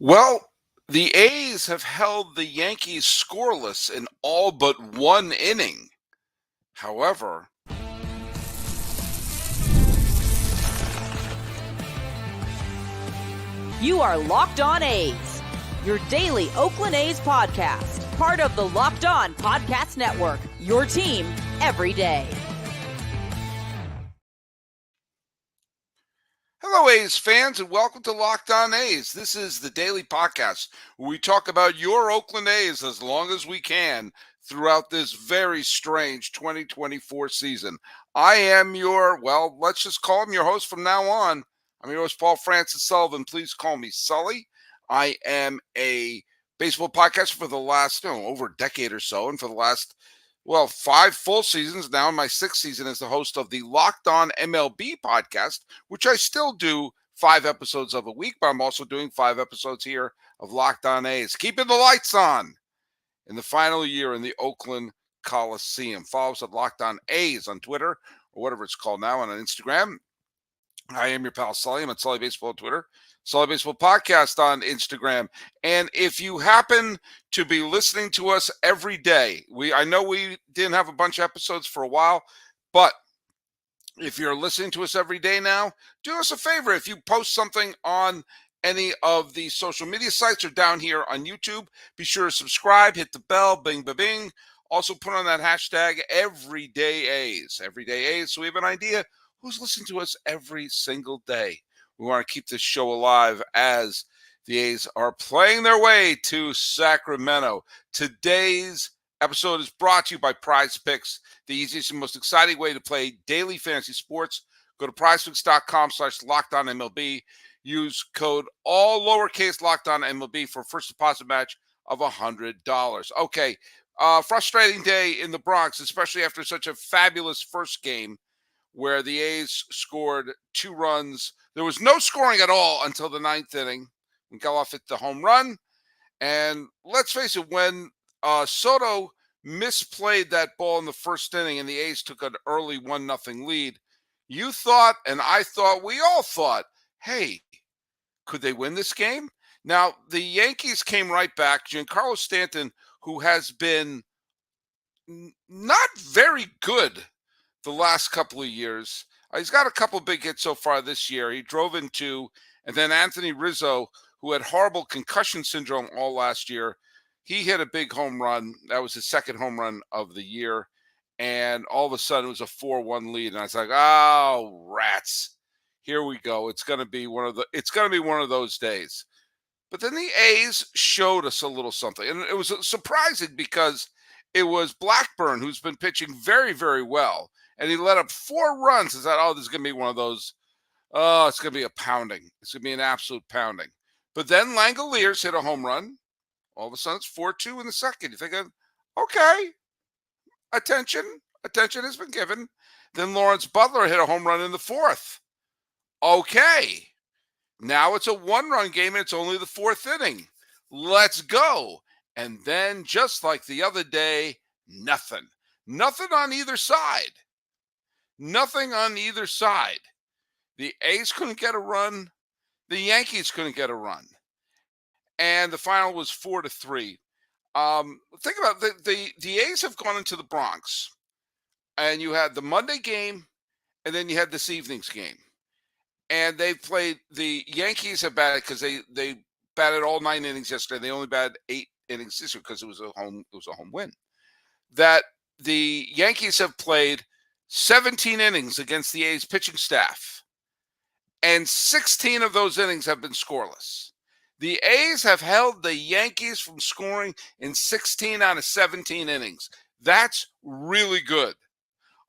Well, the A's have held the Yankees scoreless in all but one inning. However, You are Locked On A's, your daily Oakland A's podcast, part of the Locked On Podcast Network, your team every day. hello, A's fans, and welcome to Locked On A's. This is the daily podcast where we talk about your Oakland A's as long as we can throughout this very strange 2024 season. I am let's just call him your host from now on. I'm your host, Paul Francis Sullivan. Please call me Sully. I am a baseball podcaster for the last, over a decade or so, and for the last 5 full seasons. Now in my 6th season as the host of the Locked On MLB podcast, which I still do 5 episodes of a week, but I'm also doing 5 episodes here of Locked On A's. Keeping the lights on in the final year in the Oakland Coliseum. Follow us at Locked On A's on Twitter, or whatever it's called now, on Instagram. I am your pal Sully. I'm at Sully Baseball on Twitter, Sully Baseball Podcast on Instagram. And if you happen to be listening to us every day, I know we didn't have a bunch of episodes for a while, but if you're listening to us every day now, do us a favor. If you post something on any of the social media sites or down here on YouTube, be sure to subscribe, hit the bell, bing, ba, bing. Also put on that hashtag EverydayA's, EverydayA's, so we have an idea who's listening to us every single day. We want to keep this show alive as the A's are playing their way to Sacramento. Today's episode is brought to you by Prize Picks, the easiest and most exciting way to play daily fantasy sports. Go to prizepicks.com/LockedOnMLB. Use code all lowercase LockedOnMLB for a first deposit match of $100. Okay, frustrating day in the Bronx, especially after such a fabulous first game where the A's scored 2 runs. There was no scoring at all until the 9th inning. When Geloff hit the home run. And let's face it, when Soto misplayed that ball in the first inning and the A's took an early 1-0 lead, you thought, and I thought, we all thought, hey, could they win this game? Now, the Yankees came right back. Giancarlo Stanton, who has been not very good the last couple of years. He's got a couple big hits so far this year. He drove in 2, and then Anthony Rizzo, who had horrible concussion syndrome all last year, he hit a big home run. That was his second home run of the year, and all of a sudden it was a 4-1 lead, and I was like, "Oh, rats! Here we go. It's going to be one of those days." But then the A's showed us a little something, and it was surprising because it was Blackburn, who's been pitching very, very well. And he let up 4 runs. I thought, this is going to be one of those. Oh, it's going to be a pounding. It's going to be an absolute pounding. But then Langoliers hit a home run. All of a sudden, it's 4-2 in the second. You're thinking, okay, attention has been given. Then Lawrence Butler hit a home run in the 4th. Okay, now it's a 1-run game, and it's only the 4th inning. Let's go. And then, just like the other day, nothing. Nothing on either side. Nothing on either side. The A's couldn't get a run. The Yankees couldn't get a run. And the final was 4-3. Think about the A's have gone into the Bronx. And you had the Monday game, and then you had this evening's game. And they played, the Yankees have batted because they batted all 9 innings yesterday. They only batted 8 innings this year because it was a home win. That the Yankees have played 17 innings against the A's pitching staff, and 16 of those innings have been scoreless. The A's have held the Yankees from scoring in 16 out of 17 innings. That's really good.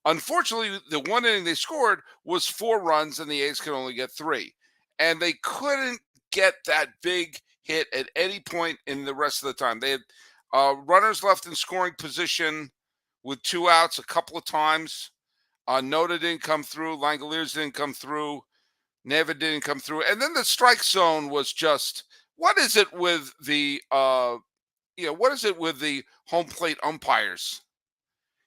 Unfortunately, the 1 inning they scored was 4 runs, and the A's could only get 3. And they couldn't get that big hit at any point in the rest of the time. They had runners left in scoring position with 2 outs a couple of times. Noda didn't come through. Langoliers didn't come through. Neva didn't come through. And then the strike zone was just, what is it with the home plate umpires?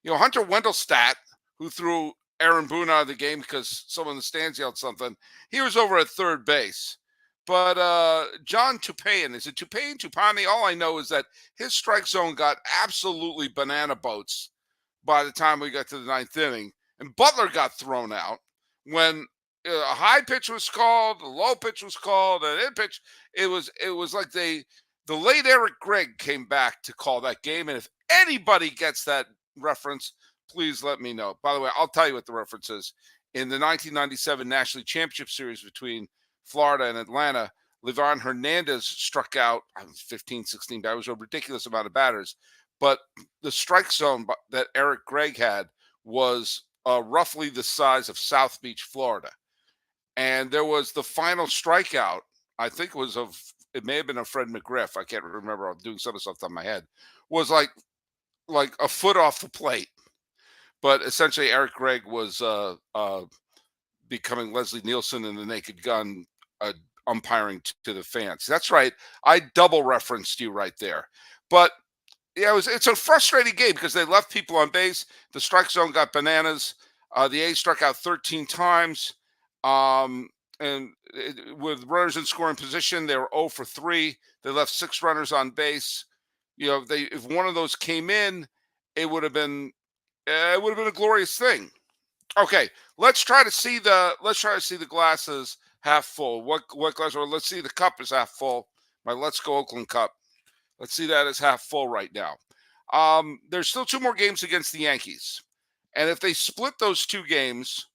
Hunter Wendelstadt, who threw Aaron Boone out of the game because someone in the stands yelled something, he was over at third base. But John Tupain, is it Tupain, Tupani? All I know is that his strike zone got absolutely banana boats by the time we got to the ninth inning. And Butler got thrown out when a high pitch was called, a low pitch was called, an in pitch. It was like the late Eric Gregg came back to call that game. And if anybody gets that reference, please let me know. By the way, I'll tell you what the reference is. In the 1997 National League Championship Series between Florida and Atlanta, Livan Hernandez struck out 15, 16. That was a ridiculous amount of batters. But the strike zone that Eric Gregg had was roughly the size of South Beach, Florida. And there was the final strikeout, I think it may have been of Fred McGriff. I can't remember. I'm doing some of the stuff on my head. Was like a foot off the plate. But essentially, Eric Gregg was becoming Leslie Nielsen in The Naked Gun, umpiring to the fans. That's right. I double referenced you right there. But yeah, it's a frustrating game because they left people on base. The strike zone got bananas. The A's struck out 13 times. With runners in scoring position, they were 0 for 3. They left 6 runners on base. If one of those came in, it would have been a glorious thing. Okay, let's try to see the glasses half full. What glass? Or let's see the cup is half full. My Let's Go Oakland cup. Let's see that as half full right now. There's still 2 more games against the Yankees, and if they split those 2 games,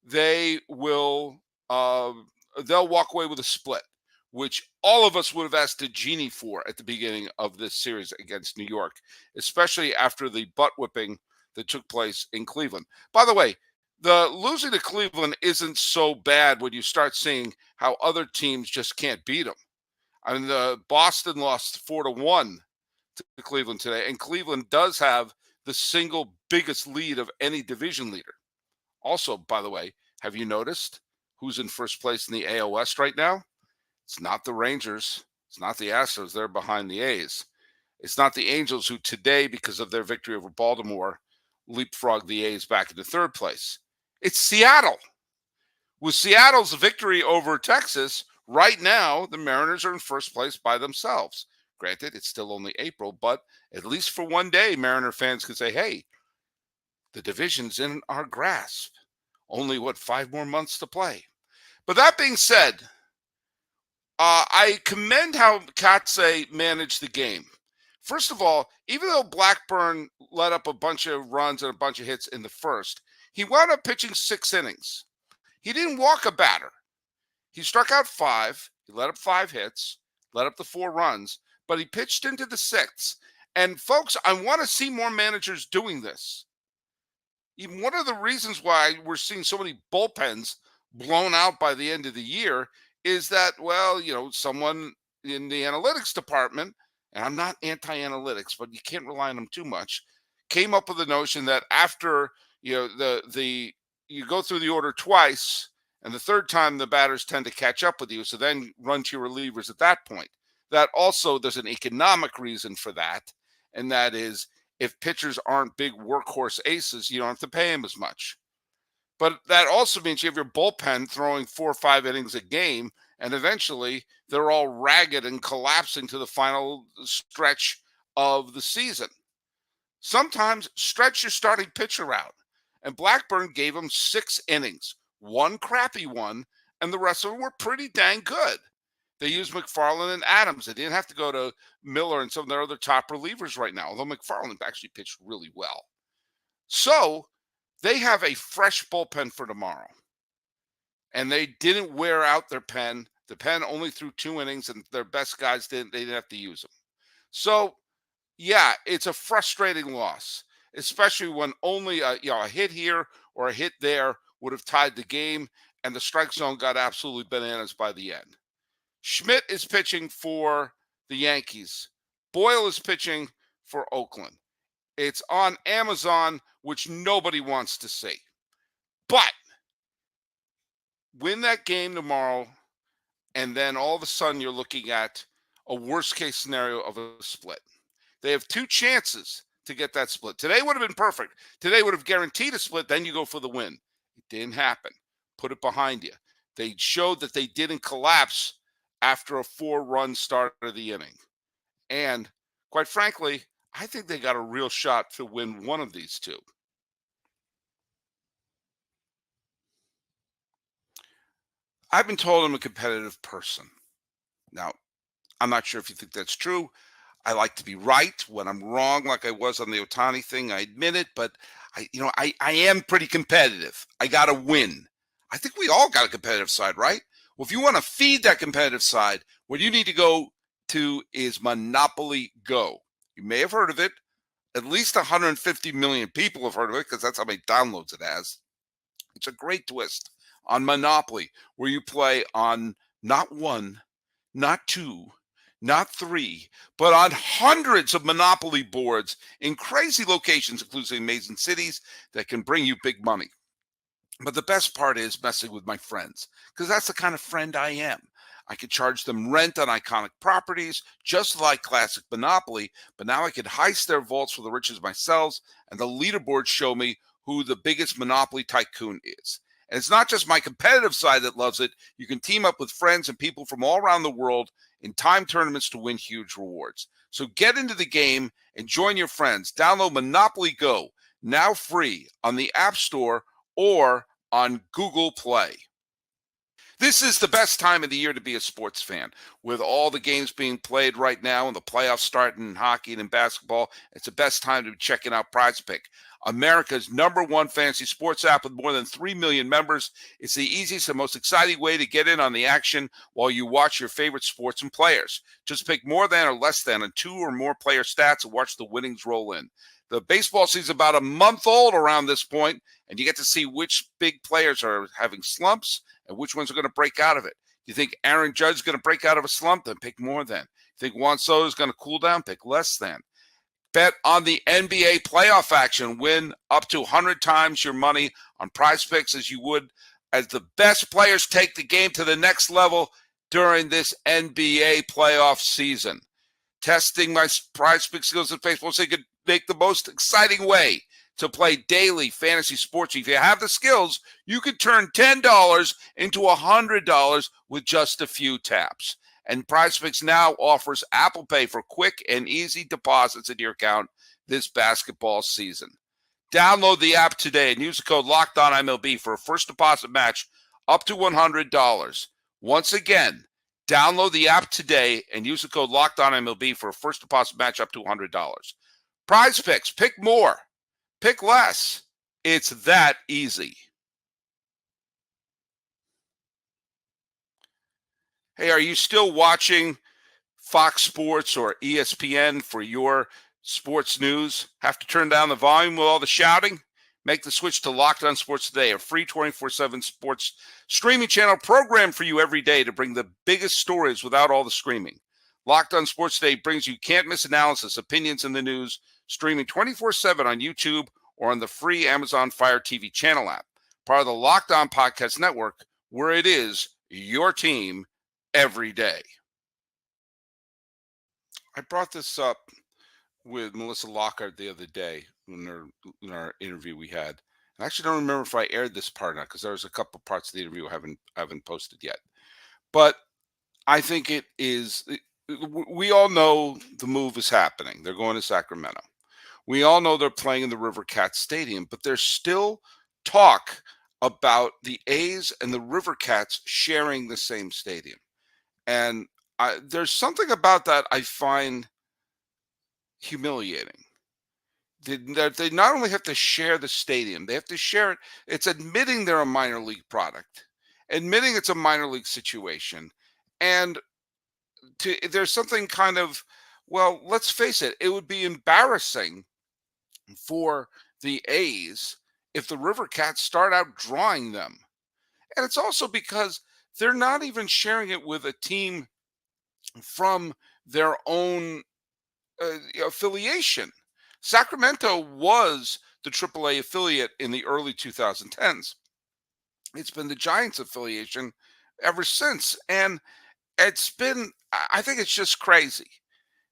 they will they'll walk away with a split, which all of us would have asked a genie for at the beginning of this series against New York, especially after the butt whipping that took place in Cleveland. By the way, the losing to Cleveland isn't so bad when you start seeing how other teams just can't beat them. I mean, Boston lost 4-1 to Cleveland today, and Cleveland does have the single biggest lead of any division leader. Also, by the way, have you noticed who's in first place in the AL West right now? It's not the Rangers. It's not the Astros. They're behind the A's. It's not the Angels, who today, because of their victory over Baltimore, leapfrogged the A's back into third place. It's Seattle. With Seattle's victory over Texas, right now, the Mariners are in first place by themselves. Granted, it's still only April, but at least for one day, Mariner fans can say, hey, the division's in our grasp. Only, 5 more months to play. But that being said, I commend how Katse managed the game. First of all, even though Blackburn let up a bunch of runs and a bunch of hits in the first, he wound up pitching 6 innings. He didn't walk a batter. He struck out 5. He let up 5 hits, let up the 4 runs, but he pitched into the 6th. And folks, I want to see more managers doing this. Even one of the reasons why we're seeing so many bullpens blown out by the end of the year is that, someone in the analytics department, and I'm not anti-analytics, but you can't rely on them too much, came up with the notion that after, you go through the order twice, and the third time the batters tend to catch up with you, so then run to your relievers at that point. That also, there's an economic reason for that, and that is, if pitchers aren't big workhorse aces, you don't have to pay them as much. But that also means you have your bullpen throwing 4 or 5 innings a game, and eventually they're all ragged and collapsing to the final stretch of the season. Sometimes stretch your starting pitcher out. And Blackburn gave him 6 innings, 1 crappy one, and the rest of them were pretty dang good. They used McFarland and Adams. They didn't have to go to Miller and some of their other top relievers right now, although McFarland actually pitched really well. So they have a fresh bullpen for tomorrow. And they didn't wear out their pen. The pen only threw 2 innings, and their best guys they didn't have to use them. So, yeah, it's a frustrating loss, especially when only a hit here or a hit there would have tied the game, and the strike zone got absolutely bananas by the end. Schmidt is pitching for the Yankees. Boyle is pitching for Oakland. It's on Amazon, which nobody wants to see. But win that game tomorrow, and then all of a sudden you're looking at a worst-case scenario of a split. They have 2 chances to get that split. Today would have been perfect. Today would have guaranteed a split, then you go for the win. It didn't happen. Put it behind you. They showed that they didn't collapse after a 4-run start of the inning. And quite frankly, I think they got a real shot to win one of these two. I've been told I'm a competitive person. Now, I'm not sure if you think that's true. I like to be right. When I'm wrong, like I was on the Otani thing, I admit it. But I am pretty competitive. I got to win. I think we all got a competitive side, right? Well, if you want to feed that competitive side, what you need to go to is Monopoly Go. You may have heard of it. At least 150 million people have heard of it because that's how many downloads it has. It's a great twist on Monopoly, where you play on not one, not two, not three, but on hundreds of Monopoly boards in crazy locations, including amazing cities that can bring you big money. But the best part is messing with my friends, because that's the kind of friend I am. I could charge them rent on iconic properties, just like classic Monopoly, but now I could heist their vaults for the riches myself, and the leaderboards show me who the biggest Monopoly tycoon is. And it's not just my competitive side that loves it. You can team up with friends and people from all around the world in time tournaments to win huge rewards. So get into the game and join your friends. Download Monopoly Go, now free on the App Store or on Google Play. This is the best time of the year to be a sports fan. With all the games being played right now and the playoffs starting in hockey and in basketball, it's the best time to be checking out PrizePick, America's #1 fantasy sports app with more than 3 million members. It's the easiest and most exciting way to get in on the action while you watch your favorite sports and players. Just pick more than or less than on 2 or more player stats and watch the winnings roll in. The baseball season's about a month old around this point, and you get to see which big players are having slumps and which ones are going to break out of it. You think Aaron Judge is going to break out of a slump? Then pick more than. You think Juan Soto is going to cool down? Pick less than. Bet on the NBA playoff action. Win up to 100 times your money on PrizePicks as you would as the best players take the game to the next level during this NBA playoff season. Testing my PrizePicks skills in baseball so you could make the most exciting way to play daily fantasy sports. If you have the skills, you could turn $10 into $100 with just a few taps. And PrizePicks now offers Apple Pay for quick and easy deposits into your account this basketball season. Download the app today and use the code LOCKEDONMLB for a first deposit match up to $100. Once again, download the app today and use the code LOCKEDONMLB for a first deposit match up to $100. PrizePicks, pick more, pick less. It's that easy. Hey, are you still watching Fox Sports or ESPN for your sports news? Have to turn down the volume with all the shouting? Make the switch to Locked On Sports Today, a free 24/7 sports streaming channel programmed for you every day to bring the biggest stories without all the screaming. Locked On Sports Today brings you can't-miss analysis, opinions, and the news, streaming 24/7 on YouTube or on the free Amazon Fire TV channel app. Part of the Locked On Podcast Network, where it is your team every day. I brought this up with Melissa Lockhart the other day in our interview we had. I actually don't remember if I aired this part or not because there's a couple parts of the interview I haven't posted yet. But I think it is. We all know the move is happening. They're going to Sacramento. We all know they're playing in the River Cats Stadium, but there's still talk about the A's and the River Cats sharing the same stadium. And there's something about that I find humiliating. They not only have to share the stadium, they have to share it. It's admitting they're a minor league product, admitting it's a minor league situation. And there's something kind of, well, let's face it, it would be embarrassing for the A's if the River Cats start out drawing them. And it's also because they're not even sharing it with a team from their own affiliation. Sacramento was the AAA affiliate in the early 2010s. It's been the Giants affiliation ever since. And I think it's just crazy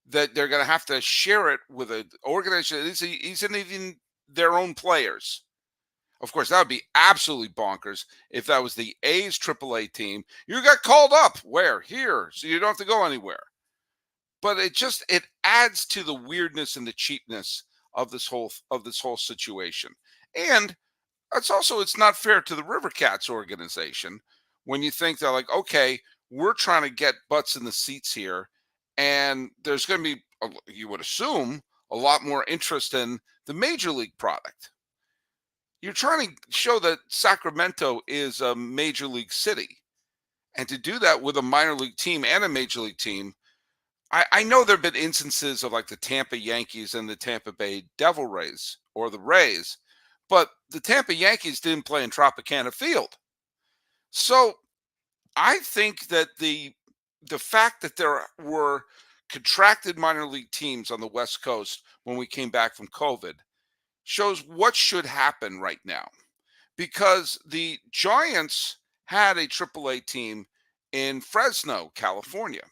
that they're going to have to share it with an organization that isn't even their own players. Of course, that would be absolutely bonkers if that was the A's AAA team. You got called up. Where? Here. So you don't have to go anywhere. But it adds to the weirdness and the cheapness of this whole situation. And it's not fair to the River Cats organization when you think they're like, okay, we're trying to get butts in the seats here, and there's going to be, you would assume, a lot more interest in the major league product. You're trying to show that Sacramento is a major league city, and to do that with a minor league team and a major league team, I know there have been instances of like the Tampa Yankees and the Tampa Bay Devil Rays or the Rays, but the Tampa Yankees didn't play in Tropicana Field. So I think that the fact that there were contracted minor league teams on the West Coast when we came back from COVID shows what should happen right now. Because the Giants had a AAA team in Fresno, California.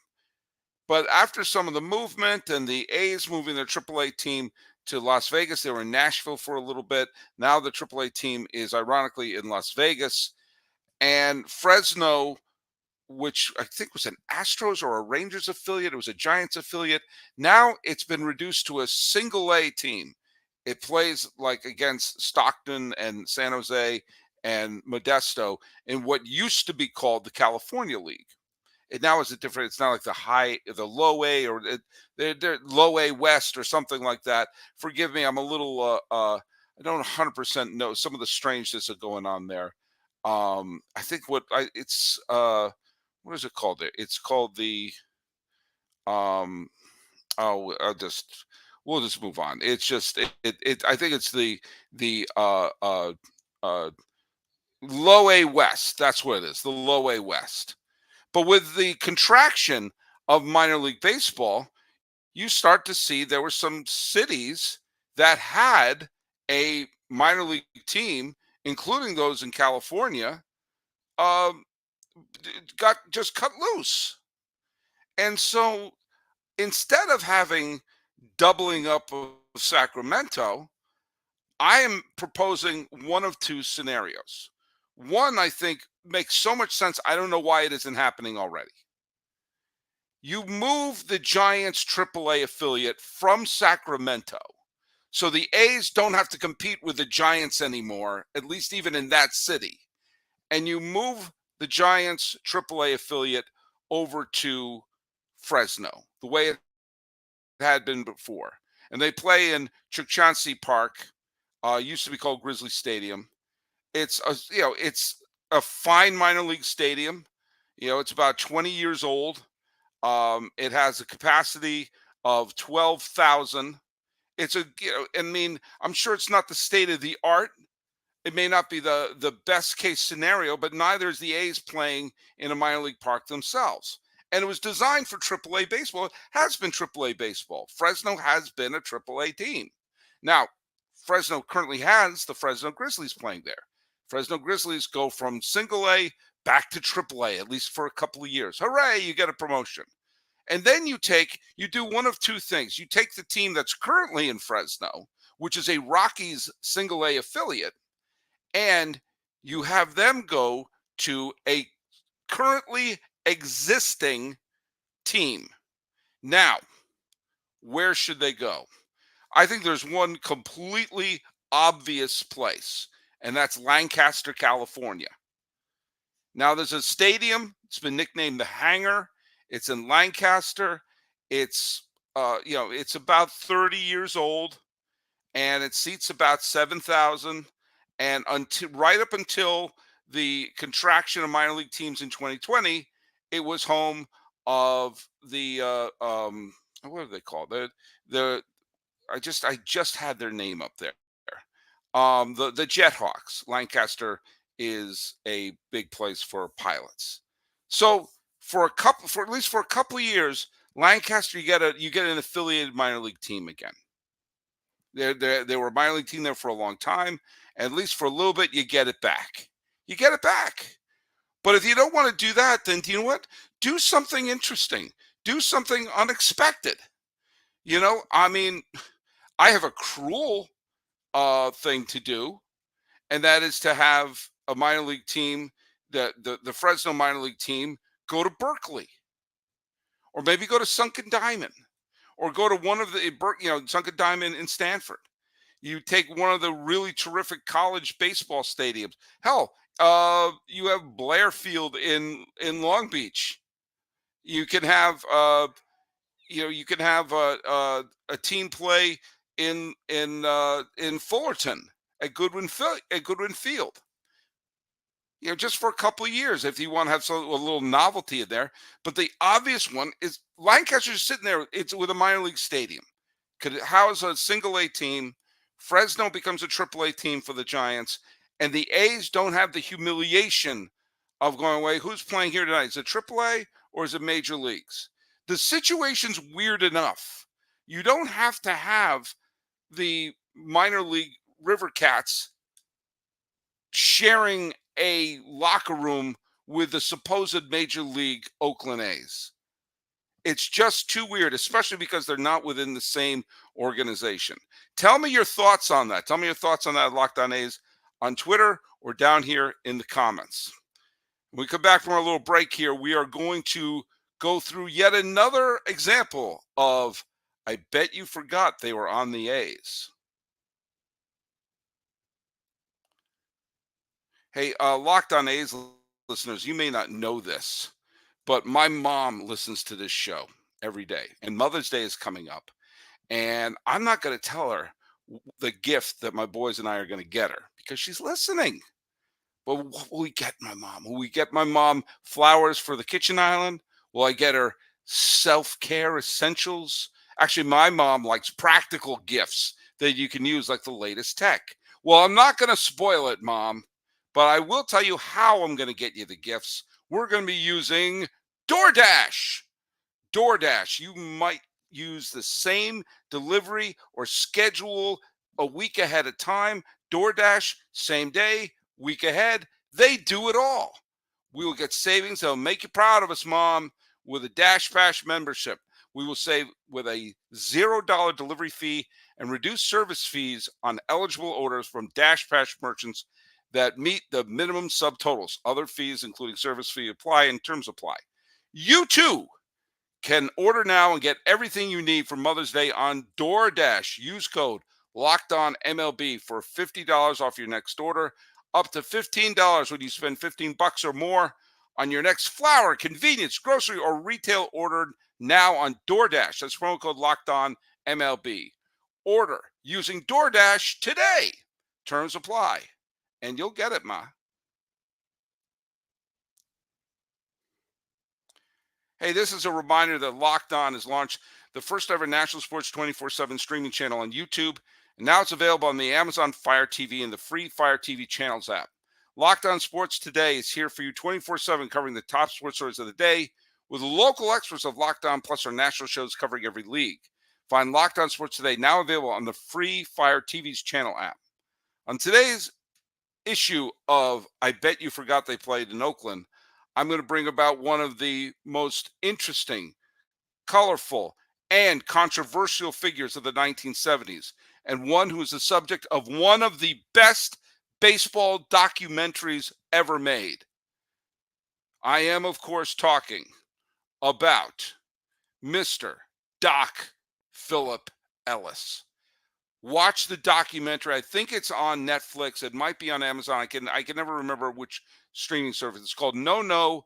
But after some of the movement and the A's moving their AAA team to Las Vegas, they were in Nashville for a little bit. Now the AAA team is ironically in Las Vegas. And Fresno, which I think was an Astros or a Rangers affiliate, it was a Giants affiliate. Now it's been reduced to a single A team. It plays like against Stockton and San Jose and Modesto in what used to be called the California League. It now is a different. It's not like the low A, or they're low A West or something like that. Forgive me, I'm a little. I don't 100% know some of the strangeness that going on there. I think what is it called? There, it's called the. We'll just move on. It's just I think it's the low A West. That's what it is. The low A West. But with the contraction of minor league baseball, you start to see there were some cities that had a minor league team, including those in California, got just cut loose. And so instead of having doubling up of Sacramento, I am proposing one of two scenarios. One, I think, makes so much sense. I don't know why it isn't happening already. You move the Giants AAA affiliate from Sacramento, so the A's don't have to compete with the Giants anymore, at least even in that city. And you move the Giants AAA affiliate over to Fresno, the way it had been before. And they play in Chukchansi Park, used to be called Grizzly Stadium. It's a fine minor league stadium. It's about 20 years old. It has a capacity of 12,000. It's I'm sure it's not the state of the art. It may not be the best case scenario, but neither is the A's playing in a minor league park themselves. And it was designed for AAA baseball. It has been AAA baseball. Fresno has been a AAA team. Now, Fresno currently has the Fresno Grizzlies playing there. Fresno Grizzlies go from single A back to AAA, at least for a couple of years. Hooray, you get a promotion. And then you do one of two things. You take the team that's currently in Fresno, which is a Rockies single A affiliate, and you have them go to a currently existing team. Now, where should they go? I think there's one completely obvious place, and that's Lancaster, California. Now, there's a stadium. It's been nicknamed the Hangar. It's in Lancaster. It's it's about 30 years old, and it seats about 7,000. And right up until the contraction of minor league teams in 2020, it was home of the what are they called? I just had their name up there. The Jethawks. Lancaster is a big place for pilots. So for at least a couple of years, Lancaster, you get an affiliated minor league team again. They were a minor league team there for a long time. At least for a little bit, you get it back. You get it back. But if you don't want to do that, then you know what? Do something interesting. Do something unexpected. I have a cruel thing to do, and that is to have a minor league team, the Fresno minor league team, go to Berkeley, or maybe go to Sunken Diamond, or go to one of the Sunken Diamond in Stanford. You take one of the really terrific college baseball stadiums. Hell, you have Blair Field in Long Beach. You can have a team play in Fullerton at Goodwin Field. Just for a couple of years, if you want to have a little novelty in there. But the obvious one is Lancaster's sitting there. It's with a minor league stadium. Could house a single A team. Fresno becomes a triple A team for the Giants, and the A's don't have the humiliation of going away. Who's playing here tonight? Is it triple A or is it major leagues? The situation's weird enough. You don't have to have the minor league River Cats sharing a locker room with the supposed major league Oakland A's. It's just too weird, especially because they're not within the same organization. Tell me your thoughts on that. Tell me your thoughts on that, Locked On A's, on Twitter or down here in the comments. When we come back from our little break here, we are going to go through yet another example of I bet you forgot they were on the A's. Hey, Locked On A's listeners, you may not know this, but my mom listens to this show every day, and Mother's Day is coming up, and I'm not going to tell her the gift that my boys and I are going to get her because she's listening. But what will we get my mom? Will we get my mom flowers for the kitchen island? Will I get her self-care essentials? Actually, my mom likes practical gifts that you can use, like the latest tech. Well, I'm not going to spoil it, Mom, but I will tell you how I'm going to get you the gifts. We're going to be using DoorDash. DoorDash. You might use the same delivery or schedule a week ahead of time. DoorDash, same day, week ahead. They do it all. We will get savings that will make you proud of us, Mom, with a Dash Pass membership. We will save with a $0 delivery fee and reduce service fees on eligible orders from Dash Pass merchants that meet the minimum subtotals. Other fees, including service fee, apply and terms apply. You too can order now and get everything you need for Mother's Day on DoorDash. Use code LOCKEDONMLB for $50 off your next order, up to $15 when you spend $15 or more on your next flour, convenience, grocery, or retail order now on DoorDash. That's promo code LOCKEDONMLB. Order using DoorDash today. Terms apply. And you'll get it, Ma. Hey, this is a reminder that Locked On has launched the first ever national sports 24/7 streaming channel on YouTube. And now it's available on the Amazon Fire TV and the free Fire TV channels app. Locked On Sports Today is here for you 24/7, covering the top sports stories of the day with the local experts of Locked On, plus our national shows covering every league. Find Locked On Sports Today now available on the free Fire TV's channel app. On today's issue of I Bet You Forgot They Played in Oakland, I'm going to bring about one of the most interesting, colorful, and controversial figures of the 1970s, and one who is the subject of one of the best baseball documentaries ever made. I am, of course, talking about Mr. Dock Ellis. Watch the documentary. I think it's on Netflix. It might be on Amazon. I can never remember which streaming service. It's called No,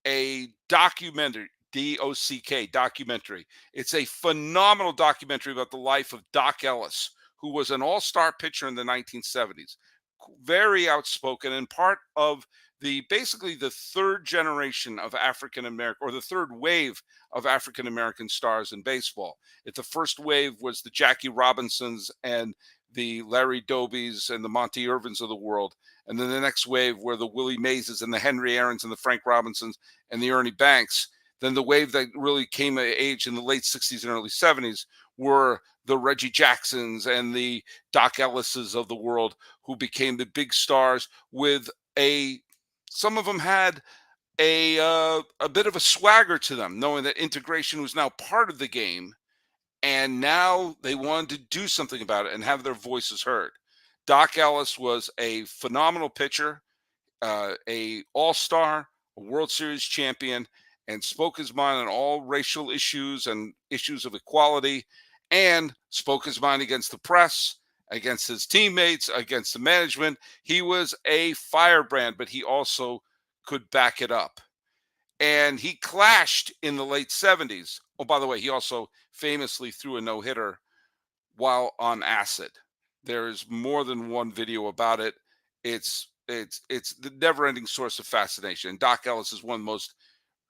a documentary, DOCK documentary. It's a phenomenal documentary about the life of Dock Ellis, who was an all-star pitcher in the 1970s. Very outspoken and part of basically the third generation of African American, or the third wave of African American stars in baseball. The first wave was the Jackie Robinsons and the Larry Dobies and the Monty Irvins of the world. And then the next wave were the Willie Mazes and the Henry Aarons and the Frank Robinsons and the Ernie Banks. Then the wave that really came of age in the late 60s and early 70s were the Reggie Jacksons and the Dock Ellises of the world, who became the big stars with some of them had a bit of a swagger to them, knowing that integration was now part of the game, and now they wanted to do something about it and have their voices heard. Dock Ellis was a phenomenal pitcher, a all-star, a World Series champion, and spoke his mind on all racial issues and issues of equality, and spoke his mind against the press, against his teammates, against the management. He was a firebrand, but he also could back it up. And he clashed in the late 70s. Oh, by the way, he also famously threw a no-hitter while on acid. There's more than one video about it. It's the never-ending source of fascination. And Dock Ellis is one of the most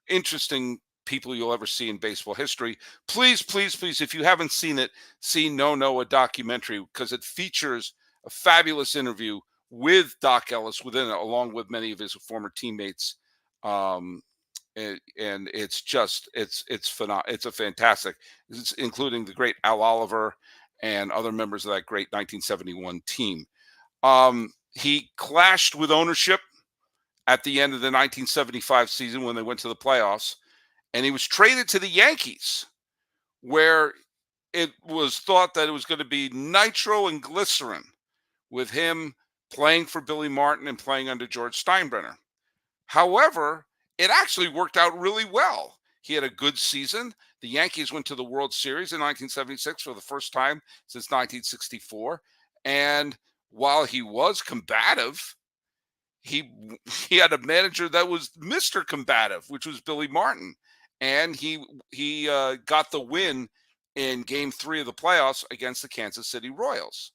interesting people you'll ever see in baseball history. Please, please, please, if you haven't seen it, see No, a documentary, because it features a fabulous interview with Dock Ellis within it, along with many of his former teammates. And it's just it's phenomenal. It's a fantastic, including the great Al Oliver and other members of that great 1971 team. He clashed with ownership at the end of the 1975 season when they went to the playoffs, and he was traded to the Yankees, where it was thought that it was going to be nitro and glycerin with him playing for Billy Martin and playing under George Steinbrenner. However, it actually worked out really well. He had a good season. The Yankees went to the World Series in 1976 for the first time since 1964. And while he was combative, he had a manager that was Mr. Combative, which was Billy Martin. And he got the win in Game 3 of the playoffs against the Kansas City Royals.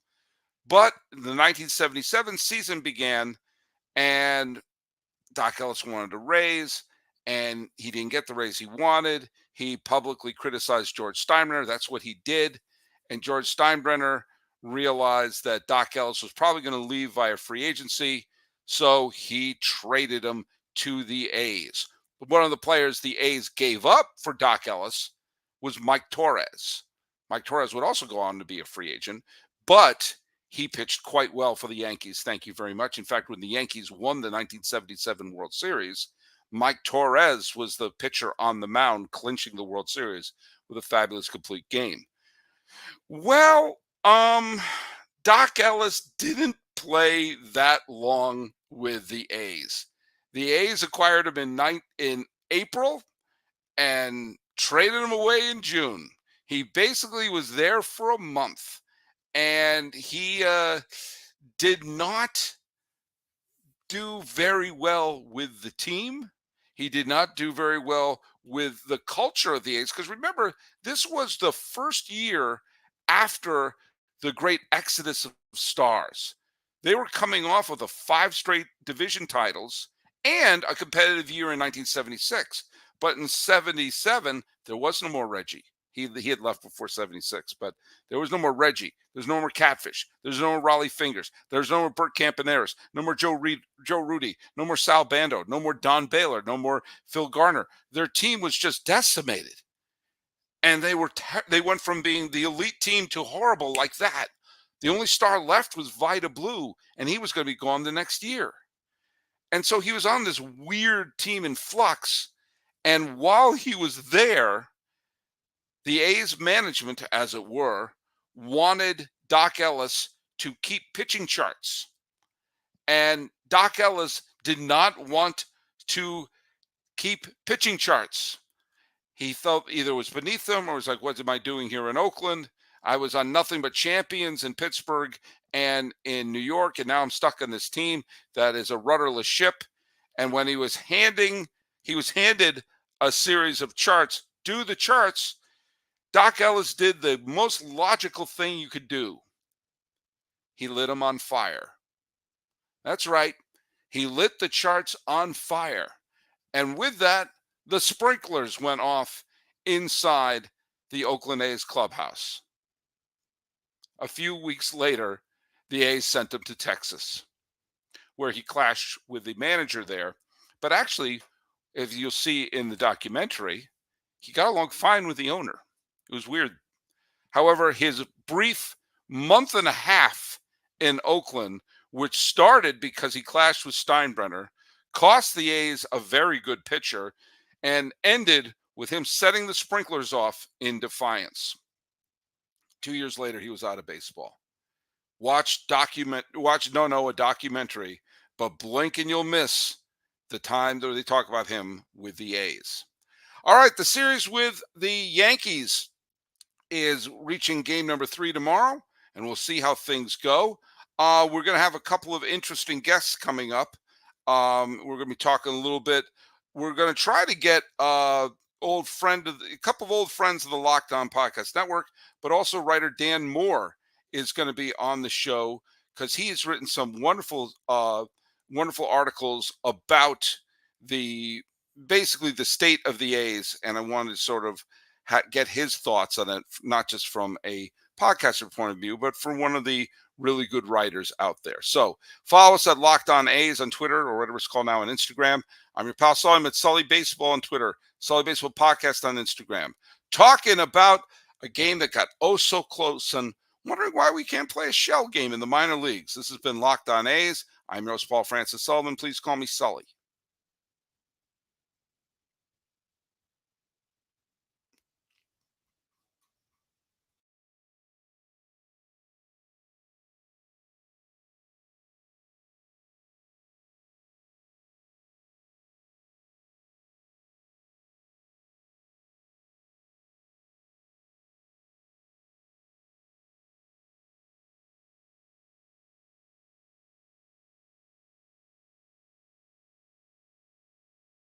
But the 1977 season began, and Dock Ellis wanted a raise, and he didn't get the raise he wanted. He publicly criticized George Steinbrenner. That's what he did. And George Steinbrenner realized that Dock Ellis was probably going to leave via free agency, so he traded him to the A's. But one of the players the A's gave up for Dock Ellis was Mike Torres. Mike Torres would also go on to be a free agent, but he pitched quite well for the Yankees. Thank you very much. In fact, when the Yankees won the 1977 World Series, Mike Torres was the pitcher on the mound, clinching the World Series with a fabulous complete game. Well, Dock Ellis didn't play that long with the A's. The A's acquired him in April and traded him away in June. He basically was there for a month. And he did not do very well with the team. He did not do very well with the culture of the A's. Because remember, this was the first year after the great exodus of stars. They were coming off of the 5 straight division titles and a competitive year in 1976. But in 77, there was no more Reggie. He had left before 76, but there was no more Reggie. There's no more Catfish. There's no more Raleigh Fingers. There's no more Bert Campaneris. No more Joe Rudy. No more Sal Bando. No more Don Baylor. No more Phil Garner. Their team was just decimated. And they went from being the elite team to horrible like that. The only star left was Vida Blue, and he was going to be gone the next year. And so he was on this weird team in flux. And while he was there, the A's management, as it were, wanted Dock Ellis to keep pitching charts. And Dock Ellis did not want to keep pitching charts. He felt either it was beneath him or was like, what am I doing here in Oakland? I was on nothing but champions in Pittsburgh and in New York, and now I'm stuck on this team that is a rudderless ship. And when he was handed a series of charts, do the charts, Dock Ellis did the most logical thing you could do. He lit them on fire. That's right. He lit the charts on fire. And with that, the sprinklers went off inside the Oakland A's clubhouse. A few weeks later, the A's sent him to Texas, where he clashed with the manager there. But actually, as you'll see in the documentary, he got along fine with the owner. It was weird. However, his brief month and a half in Oakland, which started because he clashed with Steinbrenner, cost the A's a very good pitcher, and ended with him setting the sprinklers off in defiance. 2 years later, he was out of baseball. watch a documentary, but blink and you'll miss the time that they talk about him with the A's. All right, the series with the Yankees is reaching game number 3 tomorrow, and we'll see how things go. We're going to have a couple of interesting guests coming up. We're going to be talking a little bit. We're going to try to get a couple of old friends of the Locked On Podcast Network, but also writer Dan Moore is going to be on the show because he has written some wonderful articles about basically the state of the A's, and I wanted to sort of get his thoughts on it, not just from a podcaster point of view, but from one of the really good writers out there. So follow us at Locked On A's on Twitter, or whatever it's called now, on Instagram. I'm your pal Sully. I'm at Sully Baseball on Twitter, Sully Baseball Podcast on Instagram. Talking about a game that got oh so close and wondering why we can't play a shell game in the minor leagues. This has been Locked On A's. I'm your host, Paul Francis Sullivan. Please call me Sully.